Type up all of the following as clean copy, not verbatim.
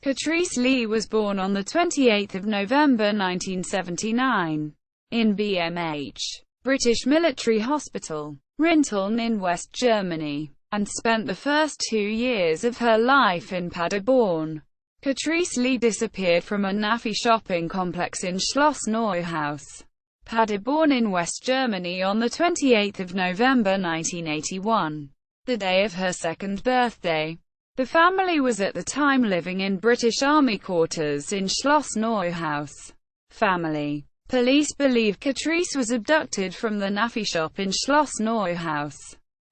Katrice Lee was born on 28 November 1979 in BMH, British Military Hospital, Rinteln in West Germany, and spent the first 2 years of her life in Paderborn. Katrice Lee disappeared from a NAAFI shopping complex in Schloss Neuhaus, Paderborn in West Germany on 28 November 1981, the day of her second birthday. The family was at the time living in British Army quarters in Schloss Neuhaus. Family. Police believe Katrice was abducted from the NAAFI shop in Schloss Neuhaus,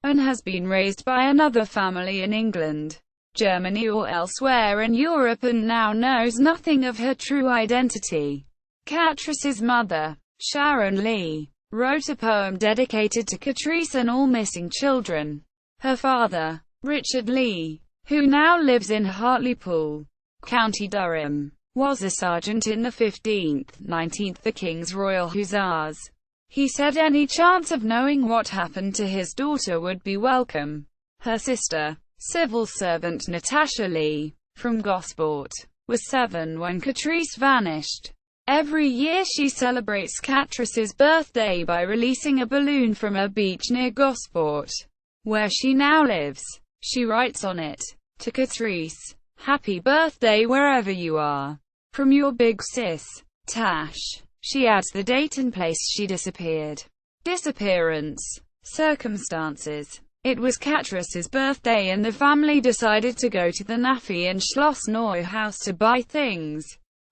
and has been raised by another family in England, Germany or elsewhere in Europe, and now knows nothing of her true identity. Katrice's mother, Sharon Lee, wrote a poem dedicated to Katrice and all missing children. Her father, Richard Lee, who now lives in Hartlepool, County Durham, was a sergeant in the 15th, 19th the King's Royal Hussars. He said any chance of knowing what happened to his daughter would be welcome. Her sister, civil servant Natasha Lee, from Gosport, was 7 when Katrice vanished. Every year she celebrates Katrice's birthday by releasing a balloon from a beach near Gosport, where she now lives. She writes on it, "To Katrice, happy birthday wherever you are. From your big sis, Tash." She adds the date and place she disappeared. Disappearance Circumstances. It was Katrice's birthday and the family decided to go to the NAAFI in Schloss Neuhaus to buy things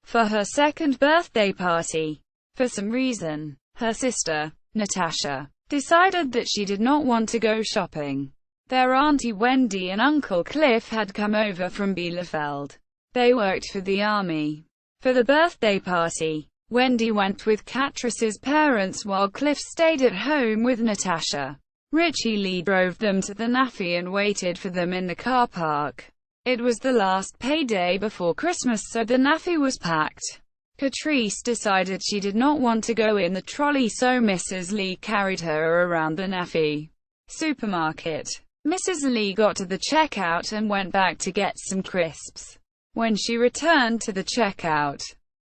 for her second birthday party. For some reason, her sister, Natasha, decided that she did not want to go shopping. Their Auntie Wendy and Uncle Cliff had come over from Bielefeld. They worked for the army. For the birthday party, Wendy went with Katrice's parents while Cliff stayed at home with Natasha. Richie Lee drove them to the NAAFI and waited for them in the car park. It was the last payday before Christmas, so the NAAFI was packed. Katrice decided she did not want to go in the trolley, so Mrs. Lee carried her around the NAAFI supermarket. Mrs. Lee got to the checkout and went back to get some crisps. When she returned to the checkout,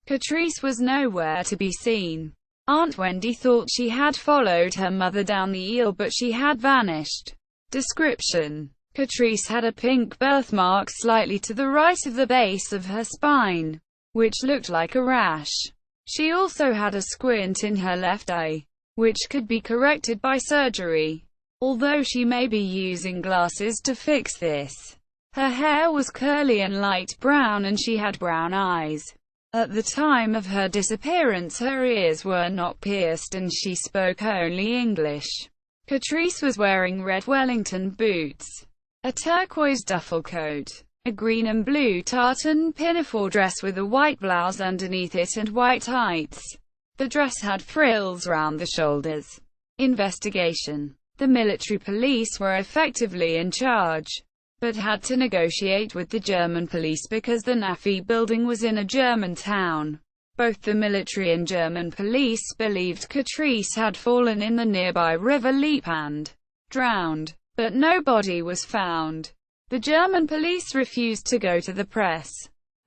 Katrice was nowhere to be seen. Aunt Wendy thought she had followed her mother down the aisle, but she had vanished. Description: Katrice had a pink birthmark slightly to the right of the base of her spine, which looked like a rash. She also had a squint in her left eye, which could be corrected by surgery, although she may be using glasses to fix this. Her hair was curly and light brown and she had brown eyes. At the time of her disappearance, her ears were not pierced and she spoke only English. Katrice was wearing red Wellington boots, a turquoise duffel coat, a green and blue tartan pinafore dress with a white blouse underneath it and white tights. The dress had frills round the shoulders. Investigation. The military police were effectively in charge, but had to negotiate with the German police because the NAAFI building was in a German town. Both the military and German police believed Katrice had fallen in the nearby river Liep and drowned, but no body was found. The German police refused to go to the press.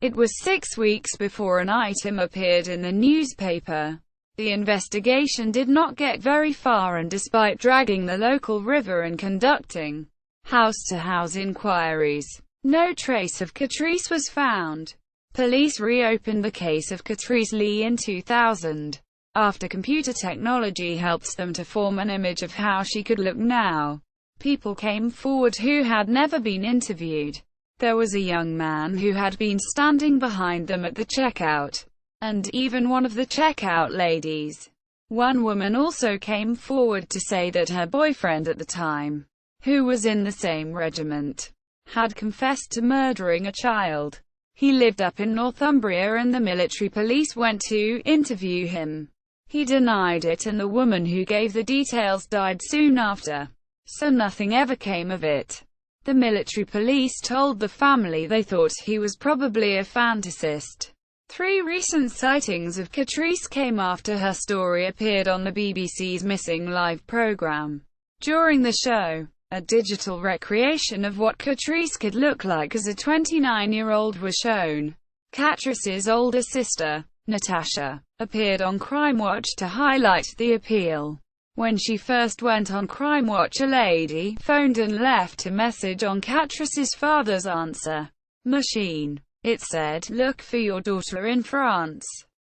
It was 6 weeks before an item appeared in the newspaper. The investigation did not get very far, and despite dragging the local river and conducting house-to-house inquiries, no trace of Katrice was found. Police reopened the case of Katrice Lee in 2000, after computer technology helped them to form an image of how she could look now. People came forward who had never been interviewed. There was a young man who had been standing behind them at the checkout, and even one of the checkout ladies. One woman also came forward to say that her boyfriend at the time, who was in the same regiment, had confessed to murdering a child. He lived up in Northumbria and the military police went to interview him. He denied it, and the woman who gave the details died soon after, so nothing ever came of it. The military police told the family they thought he was probably a fantasist. 3 recent sightings of Katrice came after her story appeared on the BBC's Missing Live programme. During the show, A digital recreation of what Katrice could look like as a 29-year-old was shown. Katrice's older sister, Natasha, appeared on Crime Watch to highlight the appeal. When she first went on Crime Watch, a lady phoned and left a message on Katrice's father's answer machine. It said, "Look for your daughter in France."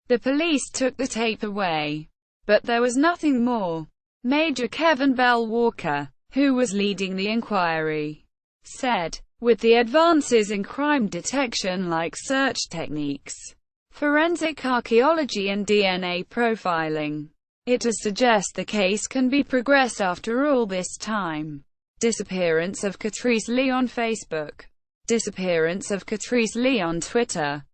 The police took the tape away, but there was nothing more. Major Kevin Bell Walker, who was leading the inquiry, said, "With the advances in crime detection like search techniques, forensic archaeology and DNA profiling, it does suggest the case can be progressed after all this time." Disappearance of Katrice Lee on Facebook. Disappearance of Katrice Lee on Twitter.